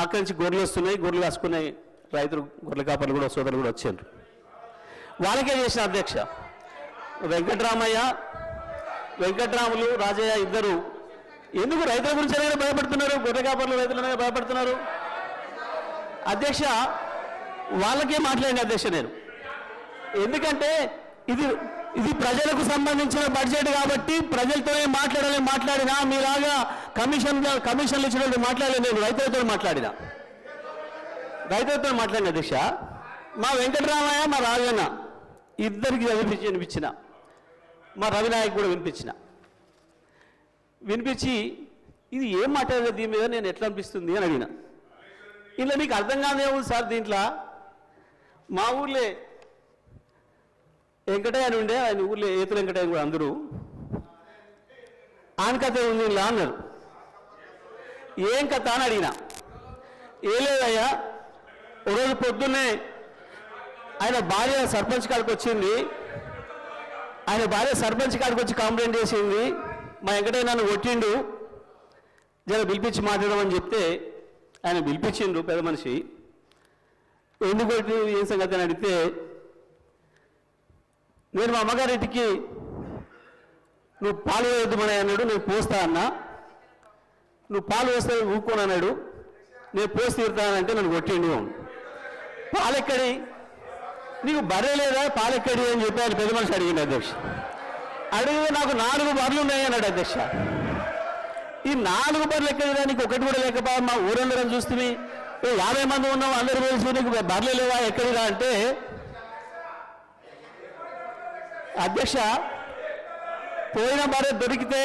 అక్కడి నుంచి గొర్రెలు వస్తున్నాయి, గొర్రెలు కాసుకున్నాయి రైతులు, గొర్రెల కాపర్లు కూడా సోదరులు కూడా వచ్చారు. వాళ్ళకే చేసిన అధ్యక్ష. వెంకట్రాములు రాజయ్య ఇద్దరు ఎందుకు రైతుల గురించి భయపడుతున్నారు? గొర్రె కాపర్లు రైతులనే భయపడుతున్నారు అధ్యక్ష. వాళ్ళకే మాట్లాడిన అధ్యక్ష నేను. ఎందుకంటే ఇది ప్రజలకు సంబంధించిన బడ్జెట్ కాబట్టి ప్రజలతోనే మాట్లాడినా మీలాగా కమిషన్లు ఇచ్చినట్టు మాట్లాడలేదు. నేను రైతులతో మాట్లాడిన అధ్యక్ష. మా వెంకటరామయ్య, మా రాజన్న ఇద్దరికి వినిపించిన, మా రవినాయక్ కూడా వినిపించి ఇది ఏం మాట్లాడలేదు దీని మీద, నేను ఎట్లా అనిపిస్తుంది అని అడిగిన. ఇలా మీకు అర్థం కాదే ఉంది సార్. దీంట్లో మా ఊర్లే వెంకటయ్య అని ఉండే, ఆయన ఊర్లో ఏతుల వెంకటయ్య కూడా అందరూ ఆయన కథ ఉంది ఇలా అన్నారు. ఏం కథ అని అడిగిన. ఏ లేదయ్యా, ఒకరోజు పొద్దున్నే ఆయన భార్య సర్పంచ్ కాడికి వచ్చింది. ఆయన భార్య సర్పంచ్ కాడికి వచ్చి కంప్లైంట్ చేసింది, మా వెంకటయ్య నన్ను కొట్టిండు, జర పిలిపించి మాట్లాడమని చెప్తే ఆయన పిలిపించిండు పెద్ద మనిషి. ఎందుకు కొట్టి ఏం సంగతి అని అడిగితే, నేను మా అమ్మగారింటికి నువ్వు పాలు వేయద్దుమని అన్నాడు, నేను పోస్తా అన్నా. నువ్వు పాలు వేస్తే ఊరుకోను అన్నాడు, నేను పోసి తీరుతానంటే నన్ను కొట్టిండు. పాలెక్కడి, నీకు బర్రె లేదా పాలెక్కడి అని చెప్పి ఆయన పెద్ద మనిషి అడిగింది అధ్యక్ష. అడిగితే నాకు 4 బర్రెలు ఉన్నాయి అన్నాడు అధ్యక్ష. ఈ 4 బర్రెలు ఎక్కడిదా, నీకు ఒకటి కూడా లేకపోయా? మా ఊరందరం చూస్తుంది, 50 మంది ఉన్నాం, అందరూ తెలిసి నీకు బర్రెలు లేవా ఎక్కడిదా అంటే, అధ్యక్ష పోయిన బర్రె దొరికితే,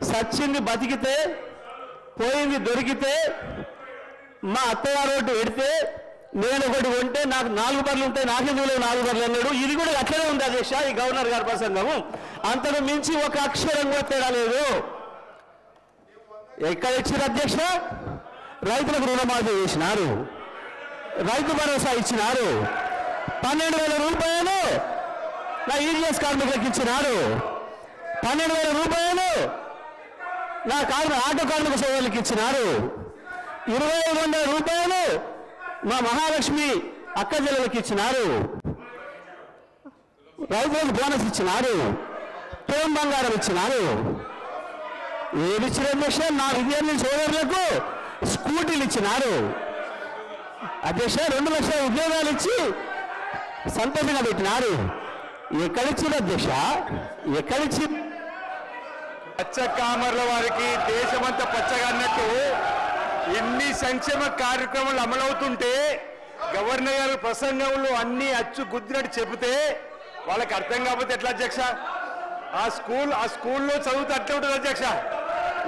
సచ్చింది బతికితే, పోయింది దొరికితే, మా అత్తగారు ఒకటి పెడితే నేను ఒకటి కొంటే నాకు 4 బర్రెలు ఉంటాయి, నాకెందుకు 4 బర్రెలు అన్నాడు. ఇది కూడా అట్లనే ఉంది అధ్యక్ష ఈ గవర్నర్ గారి ప్రసంగము. అంతకు మించి ఒక అక్షరం కూడా తేడా లేదు. ఎక్కడ ఇచ్చారు అధ్యక్ష? రైతులకు రుణమాఫీ చేసినారు, రైతు భరోసా ఇచ్చినారు, 12,000 రూపాయలు నా ఈజీఎస్ కార్మికులకు ఇచ్చినారు, 12,000 రూపాయలు నా ఆటో కార్మిక సోదరులకు ఇచ్చినారు, 2,500 రూపాయలు మా మహాలక్ష్మి అక్క చెల్లెలకు ఇచ్చినారు, రైతులకు బోనస్ ఇచ్చినారు, తోం బంగారం ఇచ్చినారు. ఏమి ఇచ్చిన అధ్యక్ష? నా విద్యార్థి సోదరులకు స్కూటీలు ఇచ్చినారు అధ్యక్ష. 2 లక్షల ఉద్యోగాలు ఇచ్చి సంతోషంగా పెట్టినారు. ఎక్కడిచ్చింది అధ్యక్ష? ఎక్కడిచ్చి? పచ్చ కామర్ల వారికి దేశమంతా పచ్చగా అన్నట్టు ఎన్ని సంక్షేమ కార్యక్రమాలు అమలవుతుంటే గవర్నర్ గారి ప్రసంగంలో అన్ని అచ్చు గుద్దినట్టు చెబితే వాళ్ళకి అర్థం కాకపోతే ఎట్లా అధ్యక్ష? ఆ స్కూల్లో చదువుతూ అట్టే ఉంటుంది అధ్యక్ష.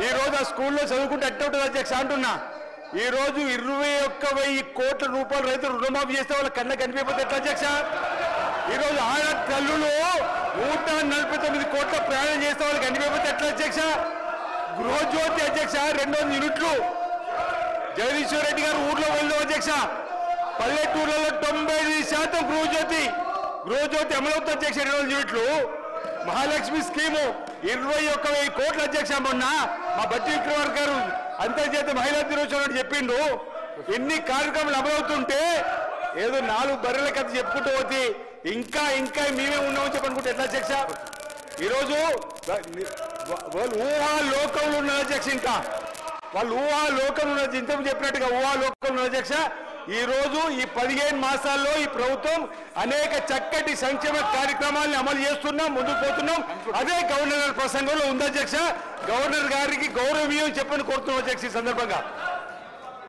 ఈ రోజు ఆ స్కూల్లో చదువుకుంటే అట్టే ఉంటుంది అధ్యక్ష అంటున్నా. ఈ రోజు 21,000 కోట్ల రూపాయలు రైతులు రుణమాఫీ చేస్తే వాళ్ళ కళ్ళ కనిపించకపోతే ఎట్లా అధ్యక్ష? ఈ రోజు ఆడ తల్లులు 149 కోట్ల ప్రయాణం చేస్తే వాళ్ళకి కనిపించకపోతే ఎట్లా అధ్యక్ష? గృహజ్యోతి అధ్యక్ష 200 యూనిట్లు జగదీశ్వర్ రెడ్డి గారు ఊర్లో వెళ్ళాం అధ్యక్ష. పల్లెటూర్లలో 95% గృహజ్యోతి అమలవుతుంది అధ్యక్ష. 200 యూనిట్లు. మహాలక్ష్మి స్కీము 21,000 కోట్ల అధ్యక్ష. మొన్న మా బట్టి విక్రమార్ గారు అంతర్జాతీయ మహిళా దినోత్సవం చెప్పిండు. ఎన్ని కార్యక్రమాలు అమలవుతుంటే ఏదో 4 బర్రెల కథ చెప్పుకుంటూ పోతే ఇంకా మేమే ఉన్నామని చెప్పనుకుంటే ఎట్లా అధ్యక్ష? ఈరోజు వాళ్ళు ఊహాలోకంలో ఉన్నారు అధ్యక్ష. ఇంకా వాళ్ళు ఊహాలోకంలో ఉన్నారు, ఇంతకు చెప్పినట్టుగా ఊహాలోకంలో ఉన్నారు అధ్యక్ష. ఈ రోజు ఈ 15 మాసాల్లో ఈ ప్రభుత్వం అనేక చక్కటి సంక్షేమ కార్యక్రమాలను అమలు చేస్తున్నాం, ముందుకు పోతున్నాం. అదే గవర్నర్ గారి ప్రసంగంలో ఉంది అధ్యక్ష. గవర్నర్ గారికి గౌరవీయం చెప్పని కోరుతున్నాం అధ్యక్ష ఈ సందర్భంగా.